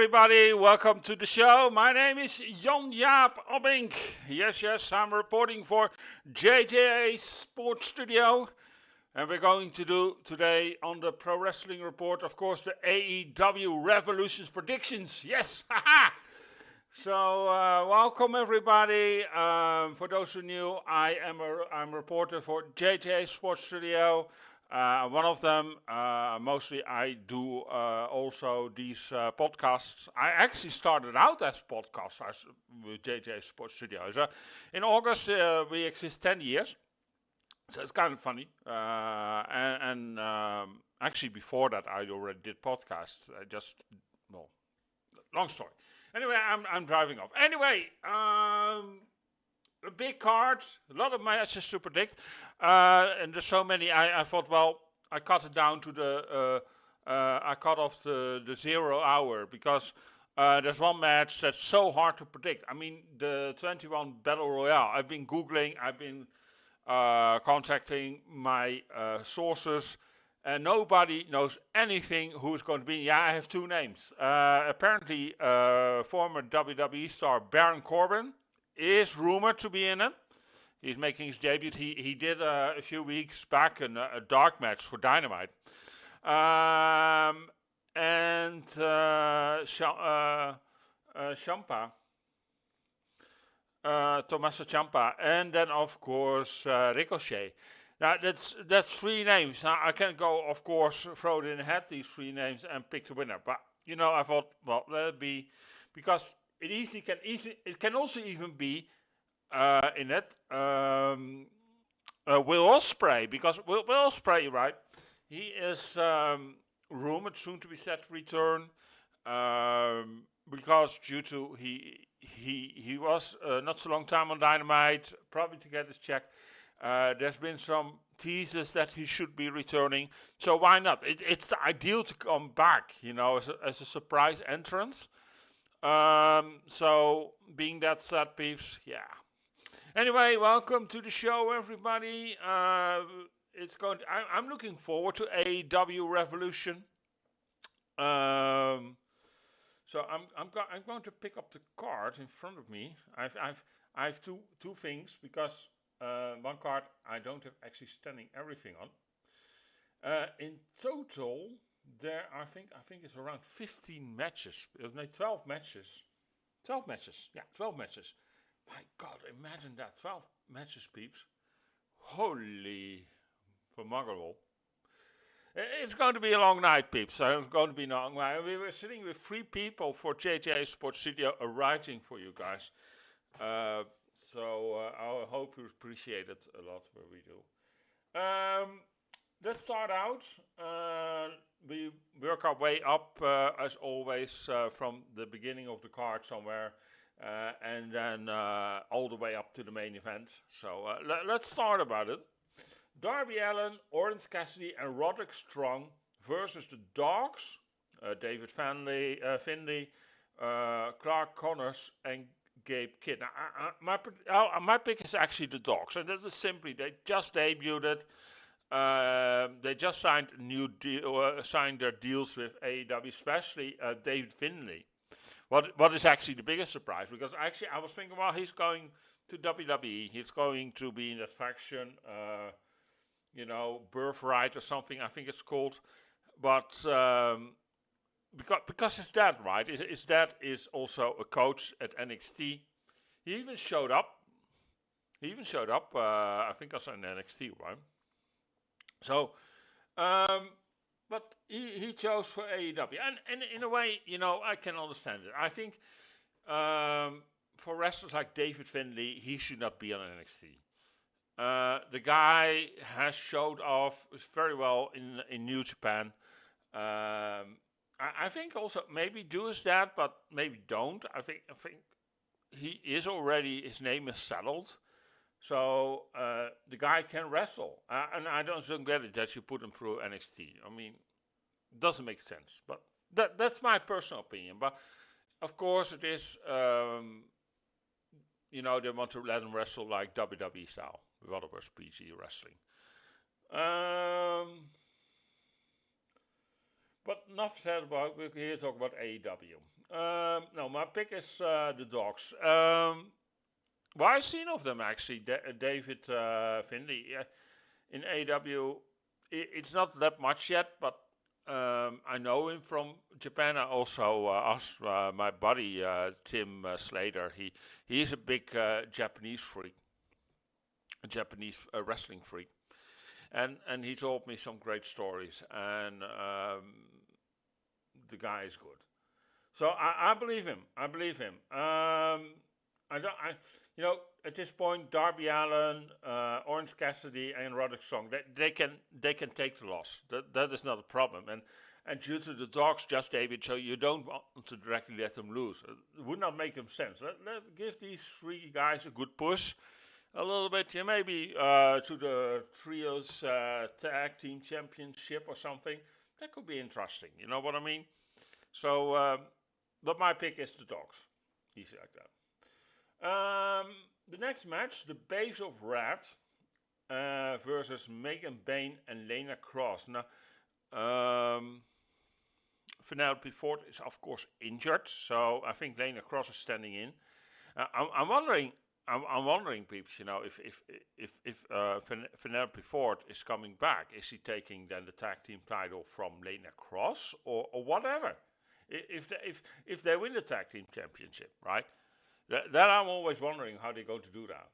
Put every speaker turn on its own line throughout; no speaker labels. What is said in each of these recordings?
everybody, welcome to the show. My name is Jan-Jaap Abbink. Yes, I'm reporting for JJA Sports Studio. And we're going to do today on the Pro Wrestling Report, of course, the AEW Revolution's predictions. Yes, haha! So, welcome everybody. For those who knew, I'm a reporter for JJA Sports Studio. One of them, mostly I do also these podcasts. I actually started out as podcasters with JJ Sports Studio. So in August we exist 10 years, so it's kind of funny. Actually before that I already did podcasts. Long story. Anyway, I'm driving off. Anyway, a big card, a lot of matches to predict, and there's so many. I thought, well, I cut it down to I cut off the 0 hour because there's one match that's so hard to predict. I mean, the 21 Battle Royale. I've been googling, I've been contacting my sources, and nobody knows anything who's going to be. Yeah, I have two names. Apparently, former WWE star Baron Corbin is rumored to be in it. He's making his debut. He did a few weeks back a dark match for Dynamite. Ciampa, Tommaso Ciampa, and then of course Ricochet. Now that's three names. Now I can go, of course, throw it in the hat these three names and pick the winner. But I thought, well, let it be, because it can also even be in it Will Ospreay, because Will Ospreay, right? He is rumored soon to be set to return because due to he was not so long time on Dynamite, probably to get his check. There's been some teasers that he should be returning, so why not? It's the ideal to come back, as a surprise entrance. So being that said, peeps, yeah. Anyway, welcome to the show, everybody. I'm looking forward to AEW Revolution. So I'm going to pick up the card in front of me. I have two things, because one card I don't have actually standing everything on. In total, there I think it's around 15 matches. 12 matches. 12 matches. Yeah, 12 matches. My God, imagine that. 12 matches, peeps. Holy formidable. It's going to be a long night, peeps. So it's going to be long. We were sitting with 3 people for JJ Sports Studio writing for you guys. So I hope you appreciate it a lot where we do. Let's start out. We work our way up, as always, from the beginning of the card somewhere, and then all the way up to the main event. So let's start about it. Darby Allin, Orange Cassidy, and Roderick Strong versus the Dogs, David Finlay, Clark Connors, and Gabe Kidd. Now, my pick is actually the Dogs, and that is simply they just debuted it. They just signed their deals with AEW, especially David Finlay. What is actually the biggest surprise? Because actually I was thinking, well, he's going to WWE. He's going to be in that faction, Birthright or something, I think it's called. But because his dad, right? His dad is also a coach at NXT. He even showed up. I think also in NXT, right? So, but he chose for AEW, and in a way, I can understand it. I think for wrestlers like David Finlay, he should not be on NXT. The guy has showed off very well in New Japan. I think also maybe do his dad, but maybe don't. I think he is already, his name is settled. So the guy can wrestle, and I don't get it that you put him through NXT. I mean, it doesn't make sense. But that's my personal opinion. But of course, it is. They want to let him wrestle like WWE style, with other words, PG wrestling. But enough said about. We're here to talk about AEW. No, my pick is the dogs. Well, I've seen of them actually. David Finley in AEW. It's not that much yet, but I know him from Japan. I also asked my buddy Tim Slater. He is a big Japanese freak, a Japanese wrestling freak, and he told me some great stories. And the guy is good. So I believe him. I believe him. I don't. You know, at this point, Darby Allin, Orange Cassidy, and Roderick Strong, they can take the loss. That is not a problem. And due to the dogs, just David, so you don't want to directly let them lose. It would not make them sense. Let give these three guys a good push, a little bit. Yeah, maybe to the trios tag team championship or something. That could be interesting. You know what I mean? So, but my pick is the dogs. Easy like that. The next match, the Babes of Wrath versus Megan Bayne and Lena Cross. Now, Penelope Ford is of course injured, so I think Lena Cross is standing in. I'm wondering, peeps, you know, if Penelope Ford is coming back, is she taking then the tag team title from Lena Cross or whatever? If they win the tag team championship, right? That I'm always wondering how they're going to do that.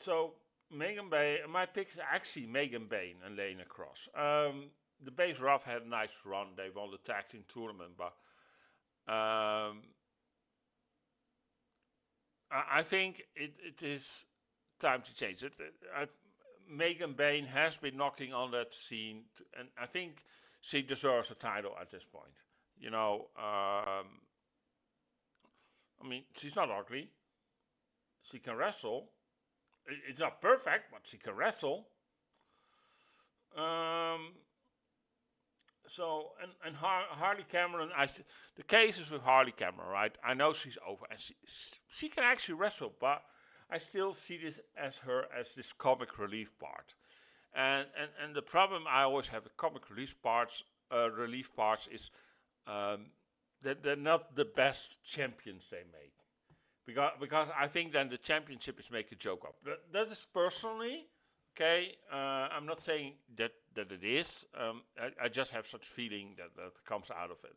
So Megan Bayne, my pick is actually Megan Bayne and Lena Cross. The Base Rough had a nice run. They won the tag team tournament, but I think it is time to change it. Megan Bayne has been knocking on that scene, and I think she deserves a title at this point. You know, I mean, she's not ugly. She can wrestle. It's not perfect, but she can wrestle. So, and Harley Cameron, the case is with Harley Cameron, right? I know she's over, and she can actually wrestle, but I still see this as this comic relief part. And the problem I always have with comic relief parts is that they're not the best champions they make. Because I think then the championship is make a joke of. That is personally, okay, I'm not saying that it is. I just have such feeling that comes out of it.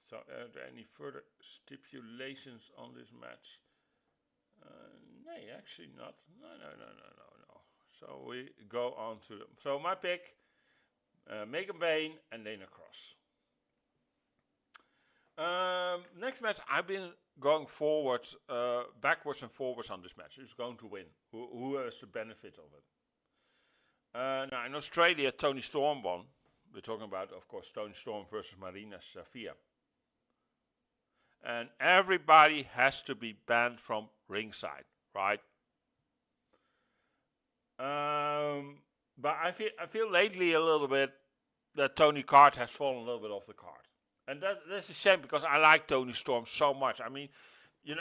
So are there any further stipulations on this match? No, actually not. No. So we go on to them. So my pick, Megan Bayne and Lena Cross. Next match, I've been going forward, backwards and forwards on this match. Who's going to win? Who has the benefit of it? Now in Australia, Toni Storm won. We're talking about, of course, Toni Storm versus Marina Shafir. And everybody has to be banned from ringside, right? But I feel lately a little bit that Tony Khan has fallen a little bit off the card, and that's a shame because I like Toni Storm so much. I mean, you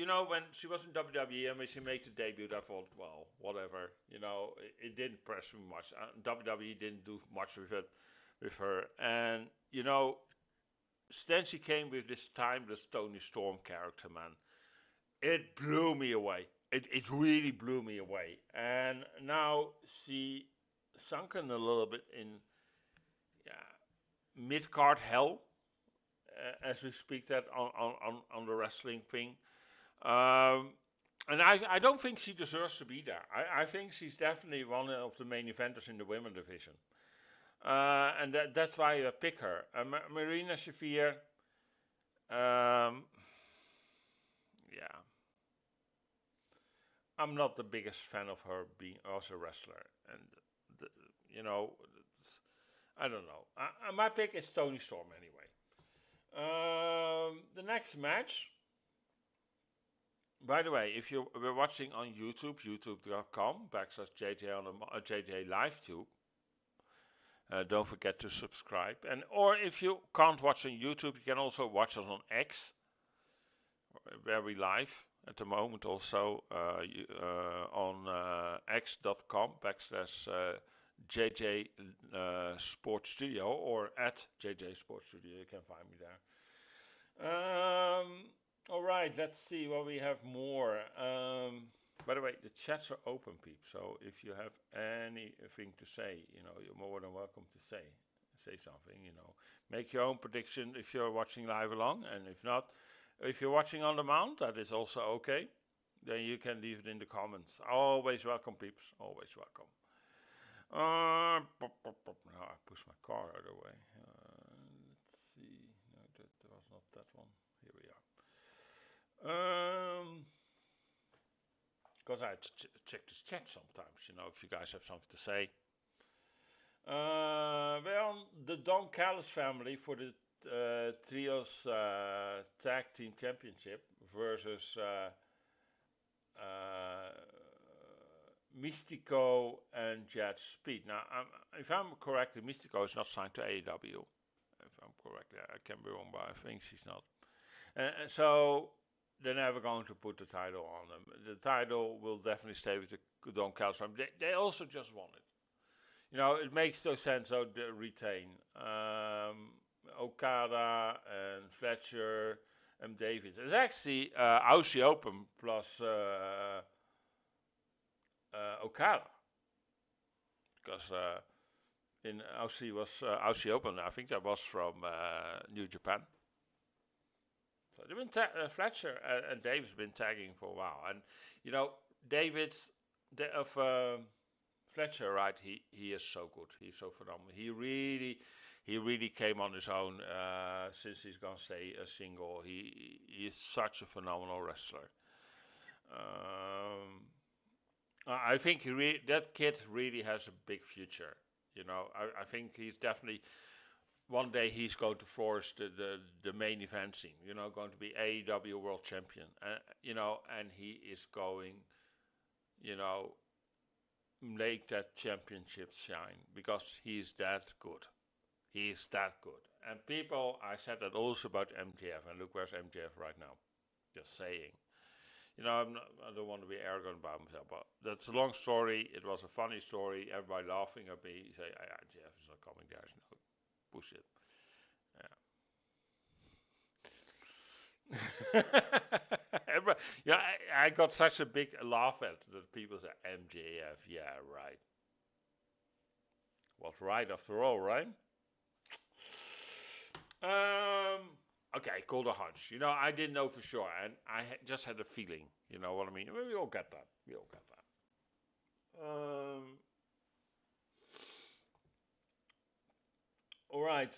know when she was in WWE and when she made the debut, I thought, well, whatever. You know, it didn't impress me much. WWE didn't do much with her, and you know. Then she came with this timeless Toni Storm character, man. It blew me away. It really blew me away. And now she sunken a little bit in mid-card hell, as we speak that on the wrestling thing. And I don't think she deserves to be there. I think she's definitely one of the main eventers in the women division. And that's why I pick her. Marina Shafir, I'm not the biggest fan of her being also a wrestler. And, you know, I don't know. My pick is Toni Storm anyway. The next match, by the way, if you were watching on YouTube, youtube.com/JJ on JJ LiveTube, don't forget to subscribe. And or if you can't watch on YouTube, you can also watch us on X, where we live. at the moment also on x.com / JJ Sports Studio or at JJ Sports Studio. You can find me there. All right, let's see what we have more. By the way, the chats are open, peeps. So if you have anything to say, you're more than welcome to say something. Make your own prediction if you're watching live along, and if not, if you're watching on demand, that is also okay. Then you can leave it in the comments. Always welcome, peeps. Always welcome. Now I push my car out of the way. Let's see. No, that was not that one. Here we are. Because I check the chat sometimes, if you guys have something to say. We're on the Don Callis family for the Trios Tag Team Championship versus Mystico and Jet Speed. Now, if I'm correct, Mystico is not signed to AEW. If I'm correct, I can be wrong, but I think she's not. And so they're never going to put the title on them. The title will definitely stay with the Don Callis family. They also just won it. It makes no sense to retain Okada and Fletcher and Davis. It's actually Aussie Open plus Okada, because in Aussie was Aussie Open. I think that was from New Japan. So they've been Fletcher and Davis been tagging for a while, and David's Fletcher, right? He is so good. He's so phenomenal. He really came on his own since he's gonna stay a single. He is such a phenomenal wrestler. I think that kid really has a big future. I think he's definitely one day he's going to flourish the main event scene. Going to be AEW World Champion. And he is going, make that championship shine because he's that good. He's that good. And people, I said that also about MJF, and look where's MJF right now. Just saying. I don't want to be arrogant about myself, but that's a long story. It was a funny story. Everybody laughing at me. Say, MJF is not coming. There's no bullshit. Yeah. I got such a big laugh at that people say MJF. Yeah, right. Was right after all, right? Okay, called a hunch. I didn't know for sure, and I just had a feeling. You know what I mean? We all get that. We all get that. All right.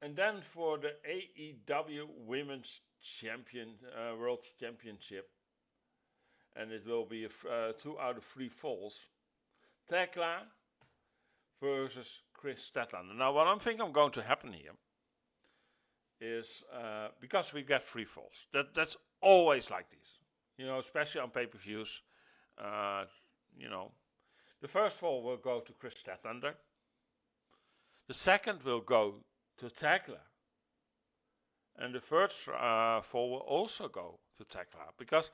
And then for the AEW Women's World Championship, and it will be 2 out of 3 falls. Tekla versus Chris Statlander. Now, what I'm thinking going to happen here is because we get 3 falls. That's always like this, especially on pay-per-views. The first fall will go to Chris Statlander. The second will go to Tekla. And the third fall will also go to Tekla, because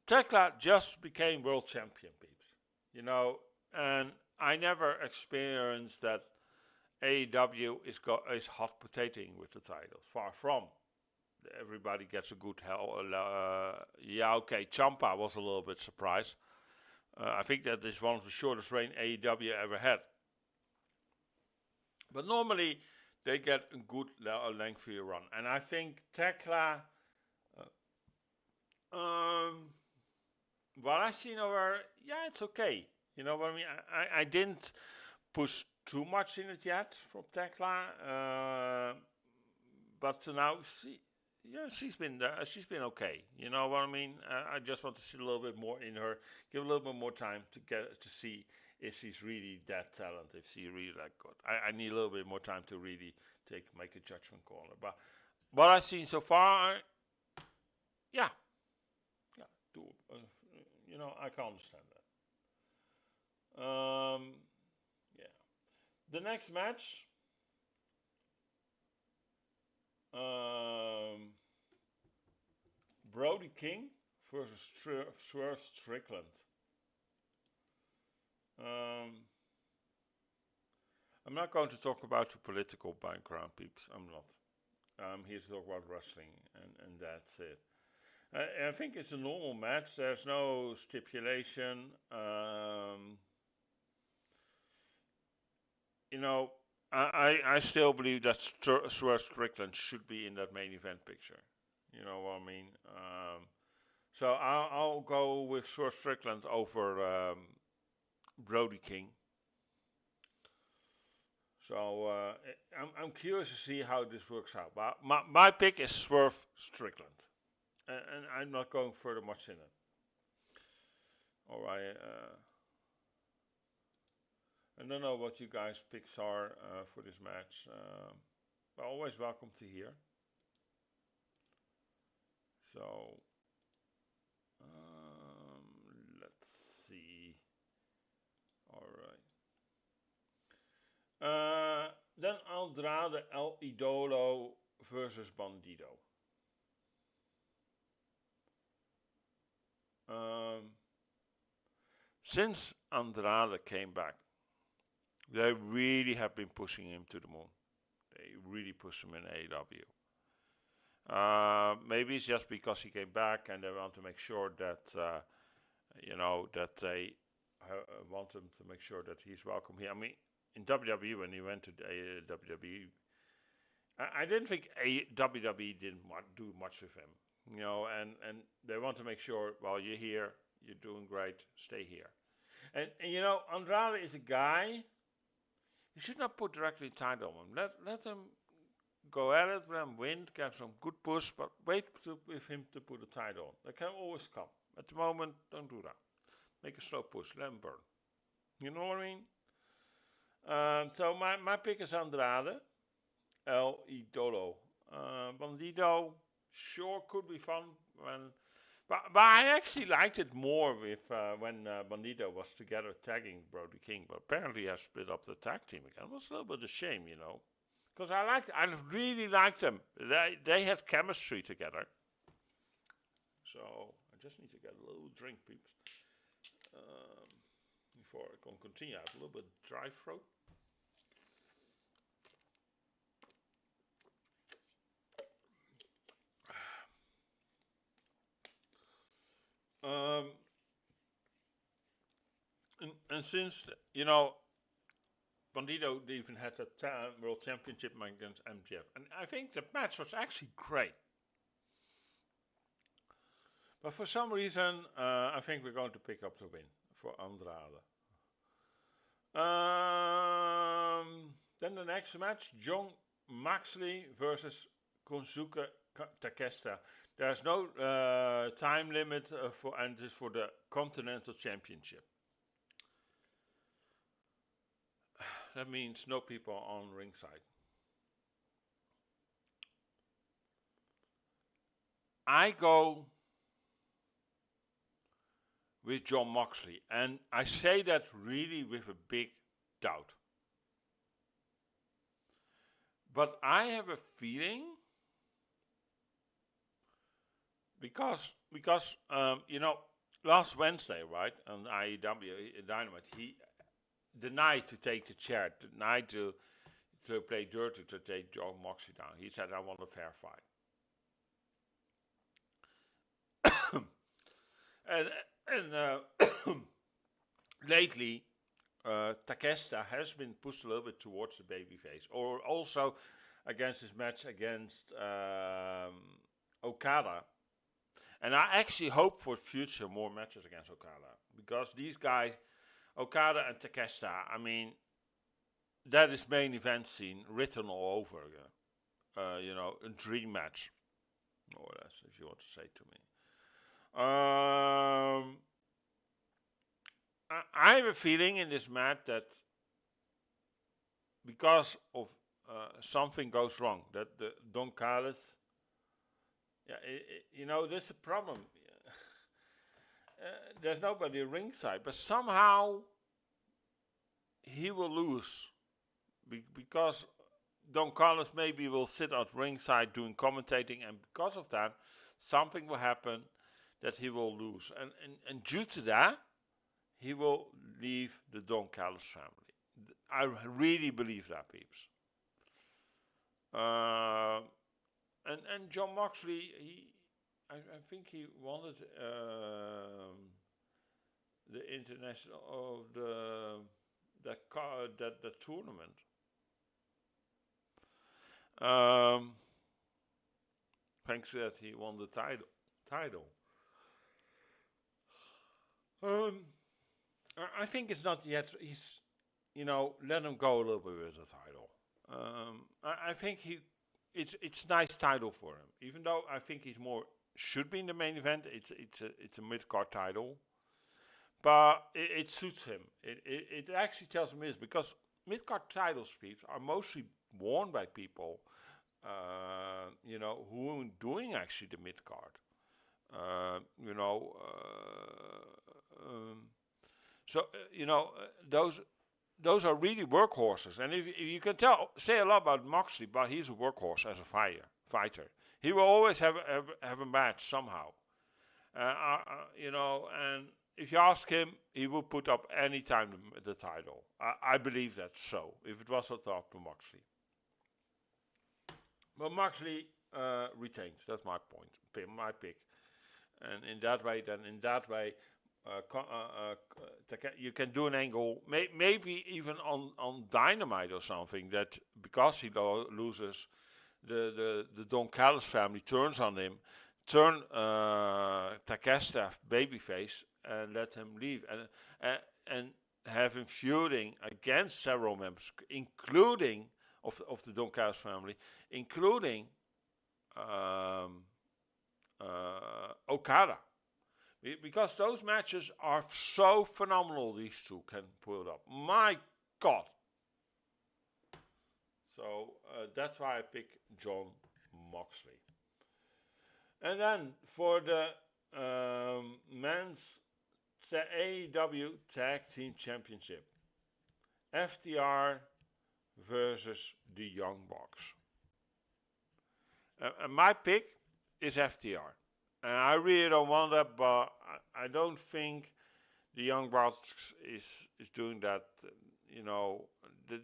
Tekla just became world champion, peeps. And I never experienced that AEW is hot potatoing with the titles. Far from. Everybody gets a good hell. Yeah, okay. Ciampa was a little bit surprised. I think that is one of the shortest reign AEW ever had. But normally they get a good lengthy run, and I think Tekla. What I seen of her, yeah, it's okay. You know what I mean? I didn't push too much in it yet from Tekla, but now she's been okay. You know what I mean? I just want to see a little bit more in her, give a little bit more time to see if she's really that talented, if she's really that good. I need a little bit more time to really make a judgment call. But what I've seen so far, yeah, I can understand that. Yeah. The next match, Brody King versus Swerve Strickland. I'm not going to talk about the political background, peeps. I'm not. I'm here to talk about wrestling, and that's it. I think it's a normal match. There's no stipulation. You know, I still believe that Swerve Strickland should be in that main event picture. You know what I mean? So I'll go with Swerve Strickland over Brody King. So I'm curious to see how this works out. But my pick is Swerve Strickland, and I'm not going further much in it. All right. I don't know what you guys' picks are for this match. But always welcome to hear. So let's see. All right. Then Andrade El Idolo versus Bandido. Since Andrade came back, they really have been pushing him to the moon. They really pushed him in AEW. Maybe it's just because he came back and they want to make sure that that they want him to make sure that he's welcome here. I mean, in WWE when he went to WWE, I didn't think WWE didn't do much with him. You know, and they want to make sure. Well, you're here, you're doing great, stay here. And you know, Andrade is a guy. You should not put directly title on him. Let him go at it, let him win, get some good push, but wait with him to put a title on. That can always come. At the moment, don't do that. Make a slow push, let him burn. You know what I mean? So my pick is Andrade, El Idolo. Bandido, sure could be fun but I actually liked it more with when Bandido was together tagging Brody King. But apparently, I split up the tag team again. It was a little bit of a shame, you know, because I really liked them. They had chemistry together. So I just need to get a little drink, peeps, before I can continue. I have a little bit dry throat. And since, you know, Bandido even had that World Championship match against MJF, and I think the match was actually great. But for some reason, I think we're going to pick up the win for Andrade. Then the next match, Jon Moxley versus Konosuke Takeshita. There's no time limit and this is for the Continental Championship. That means no people on ringside. I go with Jon Moxley, and I say that really with a big doubt. But I have a feeling because you know, last Wednesday, right, on AEW Dynamite, he denied to take the chair, denied to play dirty to take Jon Moxley down. He said, "I want a fair fight." and lately, Takeshita has been pushed a little bit towards the babyface, or also against his match against Okada. And I actually hope for future more matches against Okada, because these guys, Okada and Takeshita, I mean, that is main event scene written all over again. You know, a dream match, more or less, if you want to say to me. I have a feeling in this match that because of something goes wrong, that the Don Callis, you know, there's a problem. There's nobody ringside, but somehow he will lose because Don Carlos maybe will sit at ringside doing commentating, and because of that, something will happen that he will lose, and due to that, he will leave the Don Callis family. I really believe that, peeps. And John Moxley, I think he wanted the international of the tournament. Thanks that he won the title. I think it's not yet. He's, let him go a little bit with the title. I think it's nice title for him. Even though I think he's should be in the main event. It's a mid-card title, but it suits him. It actually tells him this, because mid-card titles, peeps, are mostly worn by people, who are doing actually the mid-card. Those are really workhorses, and if you can say a lot about Moxley, but he's a workhorse as a fighter. He will always have a match somehow, and if you ask him, he will put up any time the title. I believe that's so. If it was not up to Moxley, but Moxley retains. That's my point, my pick, and in that way, you can do an angle, maybe even on Dynamite or something, that because he loses, the Don Callis family turns on him, turn Takeshita babyface, and let him leave, and have him feuding against several members, including of the Don Callis family, including Okada. Because those matches are so phenomenal, these two can pull up. My God. So that's why I pick John Moxley. And then for the men's AEW Tag Team Championship, FTR versus the Young Bucks. And my pick is FTR. And I really don't want that, but I don't think the Young Bucks is doing that.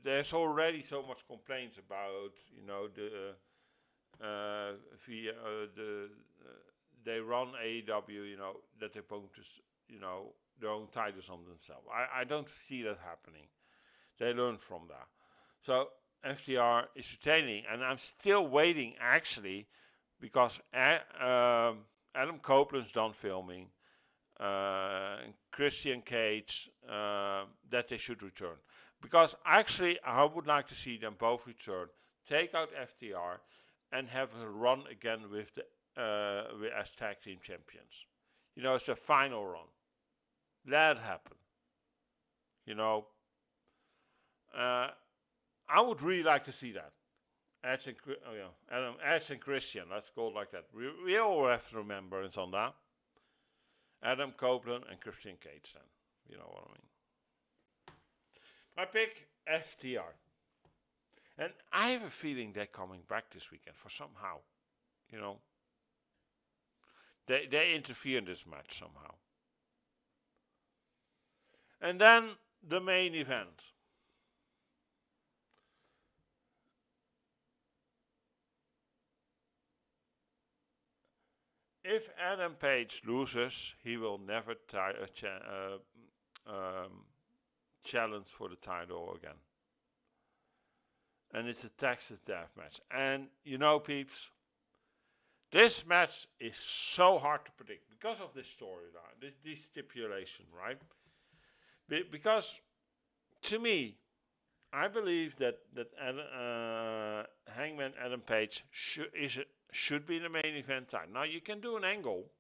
There's already so much complaints about, they run AEW, that they put, their own titles on themselves. I don't see that happening. They learn from that. So FTR is retaining, and I'm still waiting actually, because Adam Copeland's done filming, Christian Cage, that they should return. Because actually, I would like to see them both return, take out FTR, and have a run again with as tag team champions. It's a final run. Let it happen. I would really like to see that. Edge and Christian, let's go like that. We all have to remember it's on that. Adam Copeland and Christian Cage, then. You know what I mean. My pick, FTR. And I have a feeling they're coming back this weekend for somehow. They interfere in this match somehow. And then the main event. If Adam Page loses, he will never challenge for the title again. And it's a Texas death match. And peeps, this match is so hard to predict because of this storyline, this stipulation, right? Because to me, I believe that Hangman Adam Page should be the main event time. Now you can do an angle.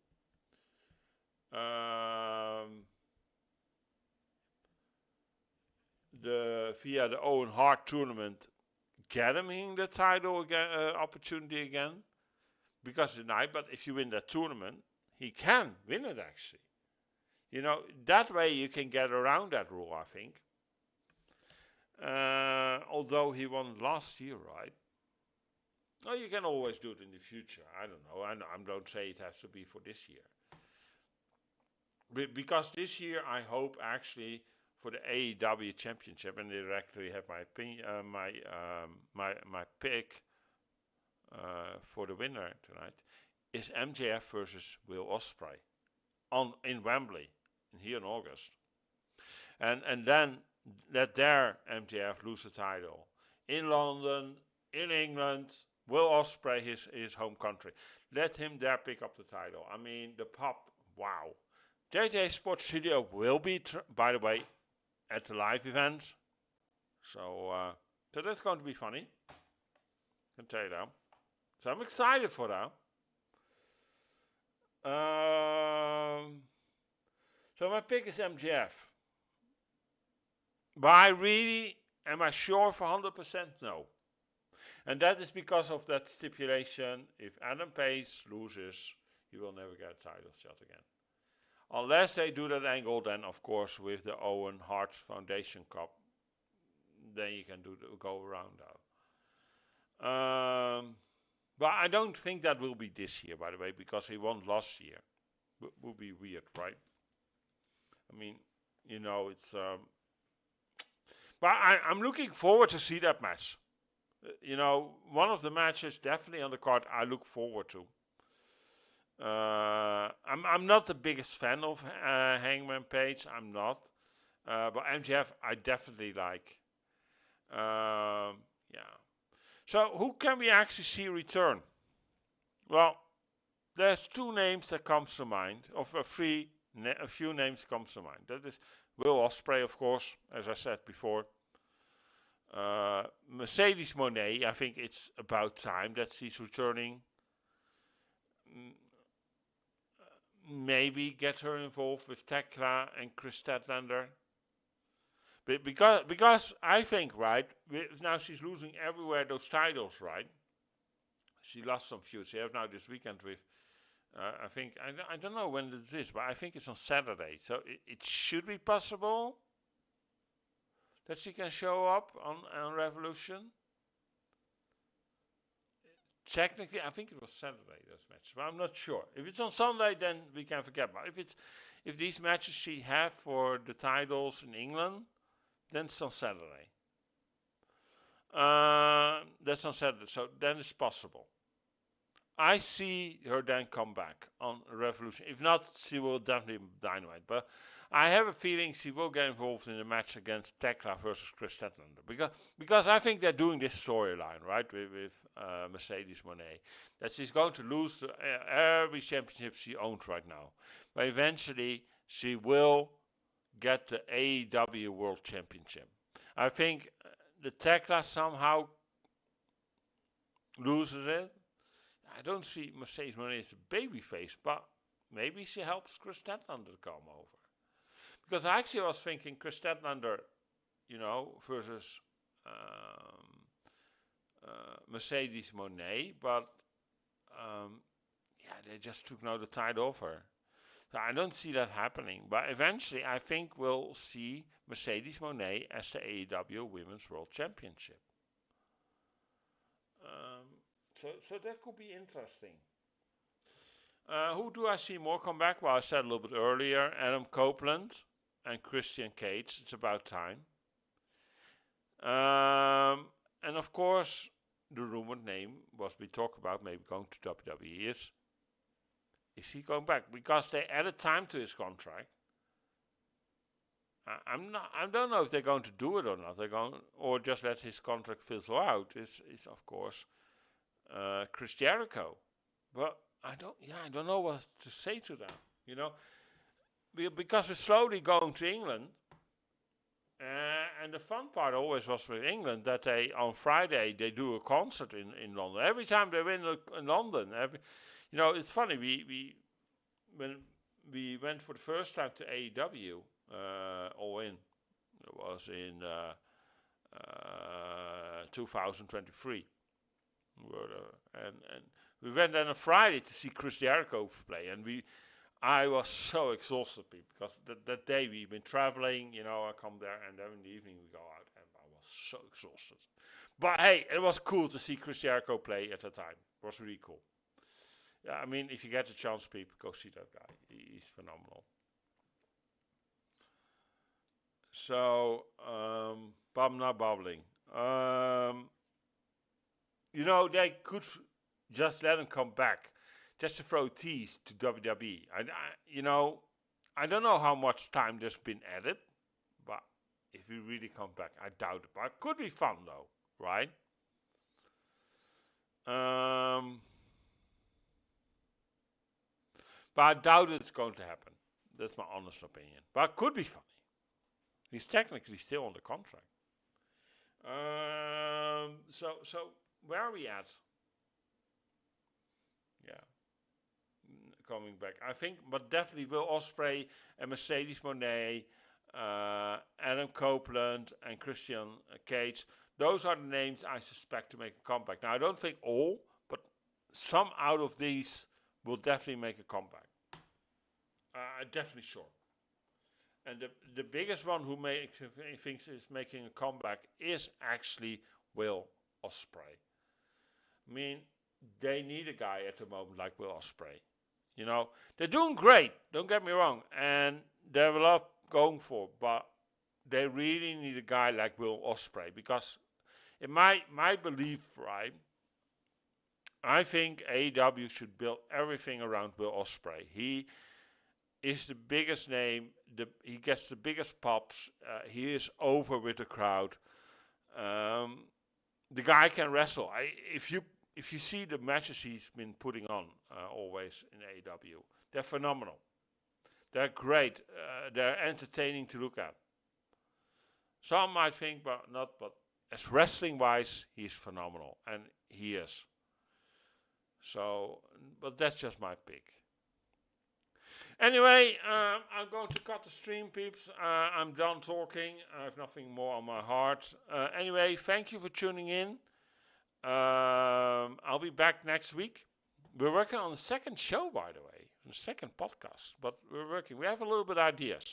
Via the Owen Hart tournament, get him in the title again, opportunity again, because tonight. But if you win that tournament, he can win it actually. That way you can get around that rule, I think. Although he won last year, right? Well, you can always do it in the future. I don't know. I don't say it has to be for this year. Because this year I hope actually for the AEW Championship, and they actually have my opinion, my pick for the winner tonight is MJF versus Will Ospreay on in Wembley here in August, and then let their MJF lose the title in London, in England. Will Ospreay his home country. Let him there pick up the title. I mean the pop. Wow. JJ Sports Studio will be, by the way, at the live event. So that's going to be funny. I can tell you that. So I'm excited for that. So my pick is MGF. But am I sure for 100%? No. And that is because of that stipulation. If Adam Page loses, he will never get a title shot again. Unless they do that angle, then of course with the Owen Hart Foundation Cup, then you can go around that. But I don't think that will be this year, by the way, because he won last year. Would be weird, right? I mean, it's. But I'm looking forward to see that match. One of the matches definitely on the card I look forward to. I'm not the biggest fan of Hangman Page. I'm not, but MJF I definitely like. Yeah. So who can we actually see return? Well, there's two names that comes to mind. A few names comes to mind. That is Will Ospreay, of course, as I said before. Mercedes Moné, I think it's about time that she's returning. Maybe get her involved with Tekla and Chris Statlander. Because I think, right, now she's losing everywhere those titles, right? She lost some feuds. She has now this weekend with, I think, I don't know when it is, but I think it's on Saturday. So it should be possible that she can show up on Revolution. Technically, I think it was Saturday, this match, but I'm not sure. If it's on Sunday, then we can forget. But if these matches she have for the titles in England, then it's on Saturday. That's on Saturday, so then it's possible. I see her then come back on Revolution. If not, she will definitely Dynamite. But I have a feeling she will get involved in the match against Tekla versus Chris Statlander. Because I think they're doing this storyline, right, with Mercedes Moné. That she's going to lose every championship she owns right now. But eventually, she will get the AEW World Championship. I think the Tekla somehow loses it. I don't see Mercedes Moné as a babyface, but maybe she helps Chris Statlander come over. Because I actually was thinking Chris Statlander, versus Mercedes Moné, but they just took now the title off her. So I don't see that happening. But eventually, I think we'll see Mercedes Moné as the AEW Women's World Championship. So that could be interesting. Who do I see more come back? Well, I said a little bit earlier, Adam Copeland and Christian Cage. It's about time. And of course, the rumored name was we talked about maybe going to WWE is he going back? Because they added time to his contract. I don't know if they're going to do it or not. They're going or just let his contract fizzle out. Is of course Chris Jericho, but I don't know what to say to that. Because we're slowly going to England, and the fun part always was with England that they on Friday they do a concert in London. Every time they win in London, it's funny. When we went for the first time to AEW, All In, it was in 2023. And we went on a Friday to see Chris Jericho play, and I was so exhausted because that day we've been traveling, I come there and then in the evening we go out, and I was so exhausted. But hey, it was cool to see Chris Jericho play at the time. It was really cool. Yeah, I mean, if you get a chance, people, go see that guy. He's phenomenal. So, but I'm not bubbling. You know, they could just let him come back, just to throw tease to WWE. You know, I don't know how much time there's been added, but if he really comes back, I doubt it. But it could be fun though, right? But I doubt it's going to happen. That's my honest opinion. But it could be funny. He's technically still on the contract. So where are we at? Yeah, coming back. I think, but definitely Will Ospreay and Mercedes Moné, Adam Copeland and Christian Cage. Those are the names I suspect to make a comeback. Now I don't think all, but some out of these will definitely make a comeback. Definitely sure. And the biggest one who thinks is making a comeback is actually Will Ospreay. I mean, they need a guy at the moment like Will Ospreay. You know, they're doing great. Don't get me wrong, and they have a lot going for, but they really need a guy like Will Ospreay because, in my belief, right, I think AEW should build everything around Will Ospreay. He is the biggest name. He gets the biggest pops. He is over with the crowd. The guy can wrestle. If you see the matches he's been putting on always in AEW, they're phenomenal. They're great. They're entertaining to look at. Some might think, but not. But as wrestling wise, he's phenomenal, and he is. So, but that's just my pick. Anyway, I'm going to cut the stream, peeps. I'm done talking. I have nothing more on my heart. Anyway, thank you for tuning in. I'll be back next week. We're working on the second show, by the way, the second podcast. But we're working. We have a little bit of ideas.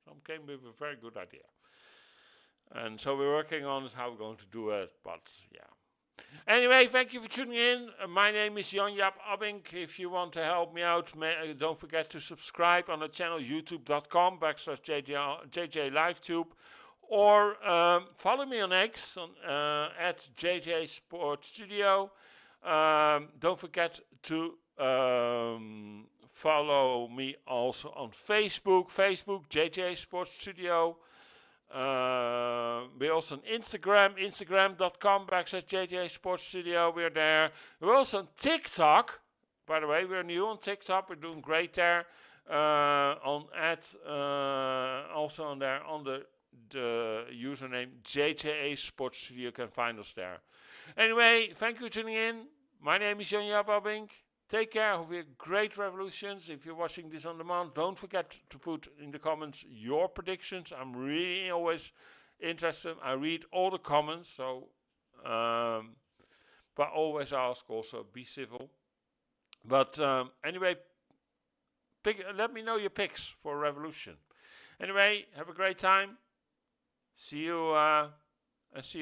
Some came with a very good idea. And so we're working on how we're going to do it. But yeah. Anyway, thank you for tuning in. My name is Jan-Jaap Abbink. If you want to help me out, don't forget to subscribe on the channel youtube.com/JJ LiveTube. Or follow me on X at JJ Sports Studio. Don't forget to follow me also on Facebook. Facebook, JJ Sports Studio. We're also on Instagram, instagram.com/JJ Sports Studio. We're there. We're also on TikTok. By the way, we're new on TikTok. We're doing great there. Also on there on the username JJA Sports Studio. You can find us there. Anyway, thank you for tuning in. My name is Jan-Jaap Abbink. Take care. Hope you have great revolutions. If you're watching this on demand, don't forget to put in the comments your predictions. I'm really always interested. I read all the comments, so but always ask also, be civil. But anyway, let me know your picks for Revolution. Anyway, have a great time. See you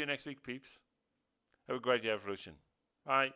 next week, peeps. Have a great Revolution. Bye.